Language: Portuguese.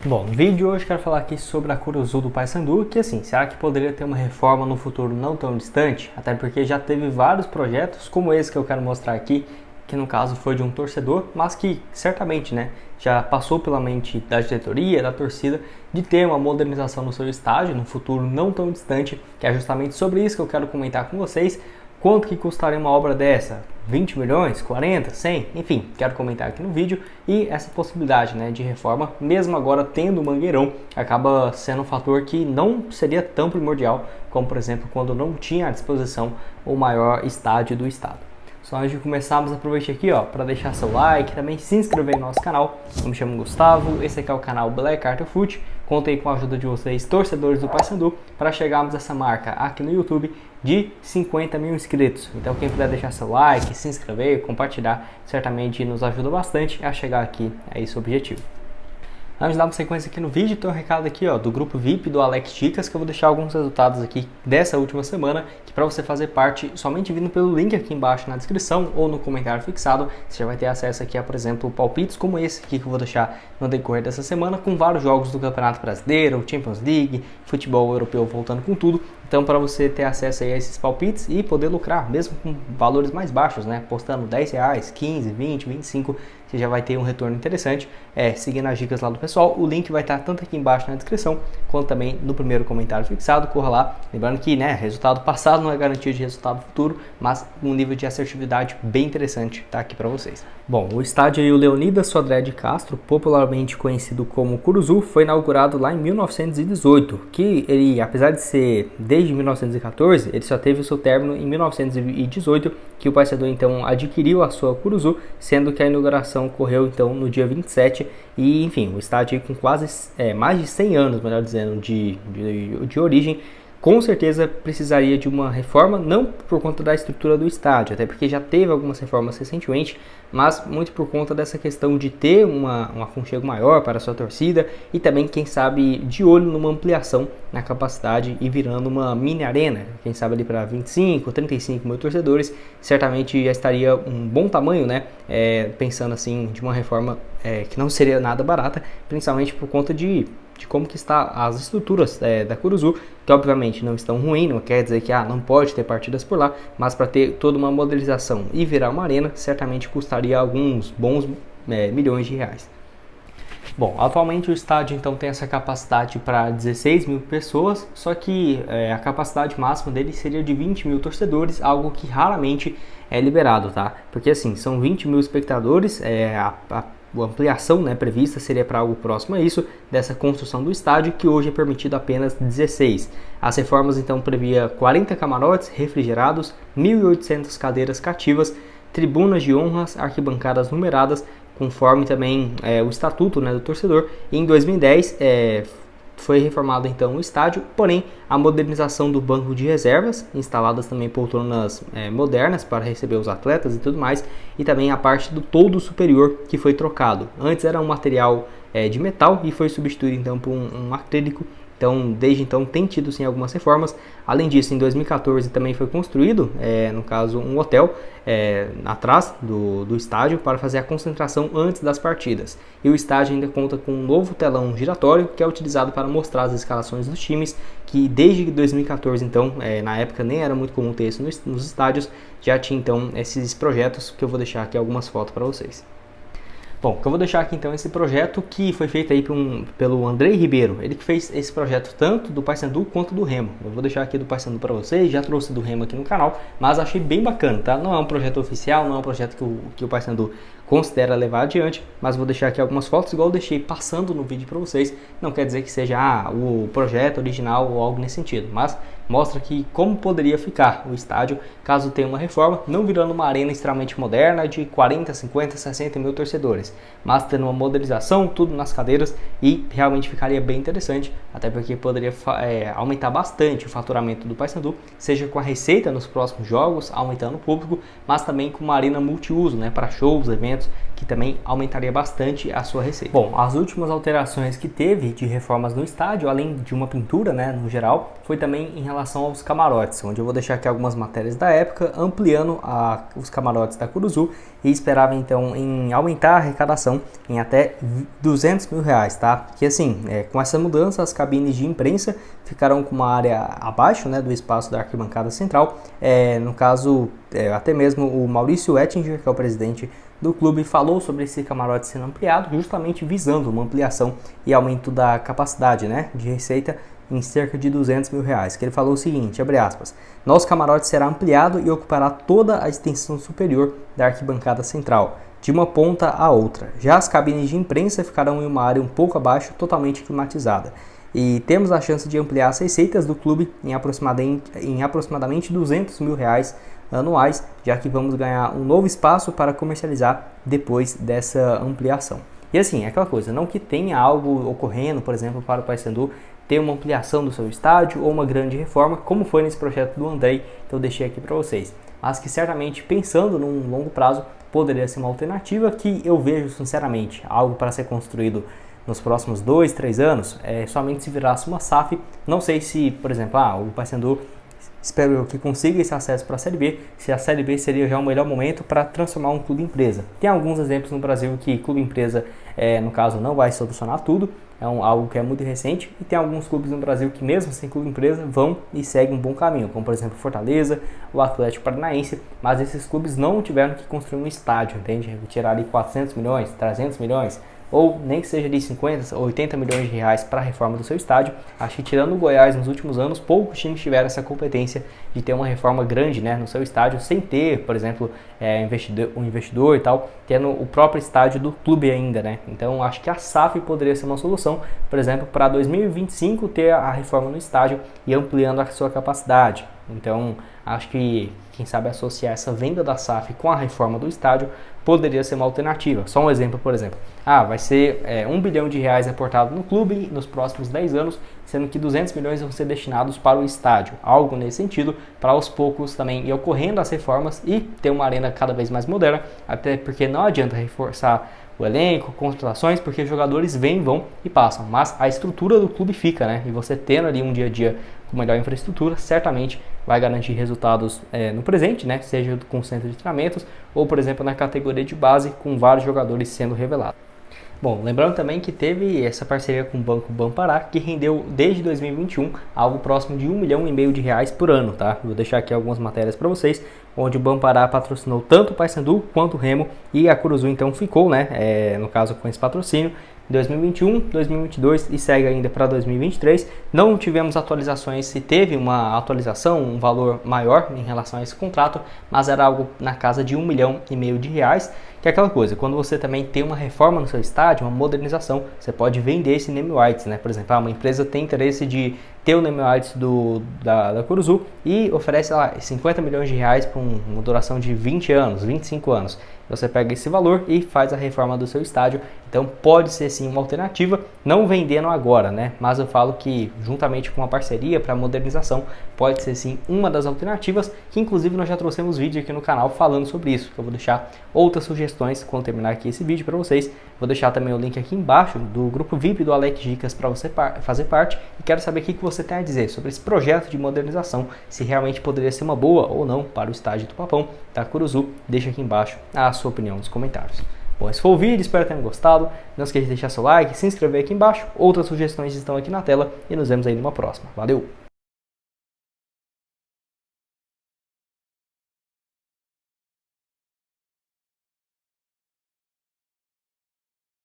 Bom, no vídeo de hoje quero falar aqui sobre a Curuzu do Paysandu, que assim, será que poderia ter uma reforma no futuro não tão distante? Até porque já teve vários projetos, como esse que eu quero mostrar aqui, que no caso foi de um torcedor, mas que certamente, já passou pela mente da diretoria, da torcida, de ter uma modernização no seu estádio, no futuro não tão distante, que é justamente sobre isso que eu quero comentar com vocês. Quanto que custaria uma obra dessa? 20 milhões? 40? 100? Enfim, quero comentar aqui no vídeo. E essa possibilidade de reforma, mesmo agora tendo o Mangueirão, acaba sendo um fator que não seria tão primordial como, por exemplo, quando não tinha à disposição o maior estádio do estado. Só antes de começarmos, aproveite aqui para deixar seu like, também se inscrever no nosso canal. Eu me chamo Gustavo, esse aqui é o canal Black Art of Foot. Contei com a ajuda de vocês, torcedores do Paysandu, para chegarmos a essa marca aqui no YouTube de 50 mil inscritos. Então quem puder deixar seu like, se inscrever, compartilhar, certamente nos ajuda bastante a chegar aqui a esse objetivo. Antes de dar uma sequência aqui no vídeo, tem um recado aqui do grupo VIP do Alex Dicas, que eu vou deixar alguns resultados aqui dessa última semana, que para você fazer parte, somente vindo pelo link aqui embaixo na descrição ou no comentário fixado, você já vai ter acesso aqui a, por exemplo, palpites como esse aqui que eu vou deixar no decorrer dessa semana, com vários jogos do Campeonato Brasileiro, Champions League, futebol europeu voltando com tudo. Então, para você ter acesso aí a esses palpites e poder lucrar, mesmo com valores mais baixos, postando R$10, 15, 20, 25, você já vai ter um retorno interessante, seguindo as dicas lá do pessoal. O link vai estar tanto aqui embaixo na descrição, quanto também no primeiro comentário fixado. Corra lá, lembrando que resultado passado não é garantia de resultado futuro, mas um nível de assertividade bem interessante está aqui para vocês. Bom, o estádio aí, o Leonidas Sodré de Castro, popularmente conhecido como Curuzu, foi inaugurado lá em 1918, que ele, apesar de ser desde 1914, ele só teve o seu término em 1918, que o Paysandu então adquiriu a sua Curuzu, sendo que a inauguração ocorreu então no dia 27, e enfim, o estádio com quase mais de 100 anos, melhor dizendo, de origem. Com certeza precisaria de uma reforma, não por conta da estrutura do estádio, até porque já teve algumas reformas recentemente, mas muito por conta dessa questão de ter um aconchego maior para a sua torcida e também, quem sabe, de olho numa ampliação na capacidade e virando uma mini arena, quem sabe ali para 25, 35 mil torcedores, certamente já estaria um bom tamanho, pensando assim, de uma reforma que não seria nada barata, principalmente por conta de como que está as estruturas da Curuzu, que obviamente não estão ruins, não quer dizer que não pode ter partidas por lá, mas para ter toda uma modelização e virar uma arena, certamente custaria alguns bons milhões de reais. Bom, atualmente o estádio então tem essa capacidade para 16 mil pessoas, só que a capacidade máxima dele seria de 20 mil torcedores, algo que raramente é liberado, tá? Porque assim, são 20 mil espectadores, a ampliação prevista seria para algo próximo a isso, dessa construção do estádio, que hoje é permitido apenas 16. As reformas então previa 40 camarotes refrigerados, 1.800 cadeiras cativas, tribunas de honras, arquibancadas numeradas, conforme também o estatuto do torcedor. E em 2010 foi reformado então o estádio, porém a modernização do banco de reservas, instaladas também poltronas modernas para receber os atletas e tudo mais, e também a parte do toldo superior que foi trocado. Antes era um material de metal e foi substituído então por um acrílico. Então, desde então, tem tido sim algumas reformas. Além disso, em 2014 também foi construído, no caso, um hotel atrás do estádio para fazer a concentração antes das partidas. E o estádio ainda conta com um novo telão giratório que é utilizado para mostrar as escalações dos times, que desde 2014, então, na época nem era muito comum ter isso nos estádios, já tinha então esses projetos, que eu vou deixar aqui algumas fotos para vocês. Bom, eu vou deixar aqui então esse projeto que foi feito aí pelo Andrei Ribeiro, ele que fez esse projeto tanto do Paysandu quanto do Remo. Eu vou deixar aqui do Paysandu para vocês, já trouxe do Remo aqui no canal, mas achei bem bacana, tá? Não é um projeto oficial, não é um projeto que o Paysandu considera levar adiante, mas vou deixar aqui algumas fotos, igual eu deixei passando no vídeo para vocês. Não quer dizer que seja o projeto original ou algo nesse sentido, mas mostra aqui como poderia ficar o estádio caso tenha uma reforma, não virando uma arena extremamente moderna de 40, 50, 60 mil torcedores, mas tendo uma modelização, tudo nas cadeiras, e realmente ficaria bem interessante, até porque poderia aumentar bastante o faturamento do Paysandu, seja com a receita nos próximos jogos, aumentando o público, mas também com uma arena multiuso, para shows, eventos, investimentos, que também aumentaria bastante a sua receita. Bom, as últimas alterações que teve de reformas no estádio, além de uma pintura, né, no geral, foi também em relação aos camarotes, onde eu vou deixar aqui algumas matérias da época, ampliando os camarotes da Curuzu, e esperava então em aumentar a arrecadação em até R$200 mil, tá? Que assim, com essa mudança, as cabines de imprensa ficarão com uma área abaixo, né, do espaço da arquibancada central. No caso, até mesmo o Maurício Ettinger, que é o presidente do clube, falou sobre esse camarote sendo ampliado, justamente visando uma ampliação e aumento da capacidade, né, de receita em cerca de R$200 mil, que ele falou o seguinte, abre aspas, nosso camarote será ampliado e ocupará toda a extensão superior da arquibancada central, de uma ponta a outra. Já as cabines de imprensa ficarão em uma área um pouco abaixo, totalmente climatizada. E temos a chance de ampliar as receitas do clube em aproximadamente R$200 mil anuais, já que vamos ganhar um novo espaço para comercializar depois dessa ampliação. E assim, é aquela coisa, não que tenha algo ocorrendo, por exemplo, para o Paysandu ter uma ampliação do seu estádio ou uma grande reforma, como foi nesse projeto do Andrei, que eu deixei aqui para vocês. Mas que certamente, pensando num longo prazo, poderia ser uma alternativa que eu vejo, sinceramente, algo para ser construído nos próximos 2, 3 anos, somente se virasse uma SAF. Não sei se, por exemplo, o Paysandu, espero que consiga esse acesso para a Série B, se a Série B seria já o melhor momento para transformar um clube empresa. Tem alguns exemplos no Brasil que clube empresa, no caso, não vai solucionar tudo, algo que é muito recente, e tem alguns clubes no Brasil que mesmo sem clube empresa vão e seguem um bom caminho, como por exemplo Fortaleza, o Atlético Paranaense, mas esses clubes não tiveram que construir um estádio, entende? Tirar ali 400 milhões, 300 milhões, ou nem que seja de 50 ou 80 milhões de reais para a reforma do seu estádio. Acho que tirando o Goiás nos últimos anos, poucos times tiveram essa competência de ter uma reforma grande, né, no seu estádio, sem ter, por exemplo, um investidor e tal, tendo o próprio estádio do clube ainda, né? Então acho que a SAF poderia ser uma solução, por exemplo, para 2025 ter a reforma no estádio e ampliando a sua capacidade. Então acho que, quem sabe, associar essa venda da SAF com a reforma do estádio poderia ser uma alternativa. Só um exemplo, por exemplo, vai ser R$1 bilhão aportado no clube nos próximos 10 anos, sendo que 200 milhões vão ser destinados para o estádio. Algo nesse sentido, para aos poucos também ir ocorrendo as reformas e ter uma arena cada vez mais moderna, até porque não adianta reforçar o elenco, contratações, porque jogadores vêm, vão e passam, mas a estrutura do clube fica, né? E você tendo ali um dia a dia com melhor infraestrutura, certamente vai garantir resultados no presente, né? Seja com centro de treinamentos ou, por exemplo, na categoria de base, com vários jogadores sendo revelados. Bom, lembrando também que teve essa parceria com o Banco Bampará, que rendeu desde 2021 algo próximo de R$1,5 milhão por ano, tá? Vou deixar aqui algumas matérias para vocês, onde o Bampará patrocinou tanto o Paysandu quanto o Remo, e a Curuzu então ficou, né, no caso com esse patrocínio, em 2021, 2022 e segue ainda para 2023. Não tivemos atualizações, se teve uma atualização, um valor maior em relação a esse contrato, mas era algo na casa de R$1,5 milhão, que é aquela coisa, quando você também tem uma reforma no seu estádio, uma modernização, você pode vender esse name rights, né? Por exemplo, uma empresa tem interesse de ter o name rights da Curuzu e oferece lá R$50 milhões por uma duração de 20 anos, 25 anos. Você pega esse valor e faz a reforma do seu estádio. Então pode ser sim uma alternativa, não vendendo agora, né? Mas eu falo que juntamente com uma parceria para modernização, pode ser sim uma das alternativas, que inclusive nós já trouxemos vídeo aqui no canal falando sobre isso, que eu vou deixar outras sugestões quando terminar aqui esse vídeo para vocês. Vou deixar também o link aqui embaixo do grupo VIP do Alex Dicas para você fazer parte, e quero saber o que você tem a dizer sobre esse projeto de modernização, se realmente poderia ser uma boa ou não para o estádio do Papão da Curuzu. Deixa aqui embaixo a sua opinião nos comentários. Bom, esse foi o vídeo, espero que tenham gostado. Não esqueça de deixar seu like, se inscrever aqui embaixo. Outras sugestões estão aqui na tela e nos vemos aí numa próxima. Valeu!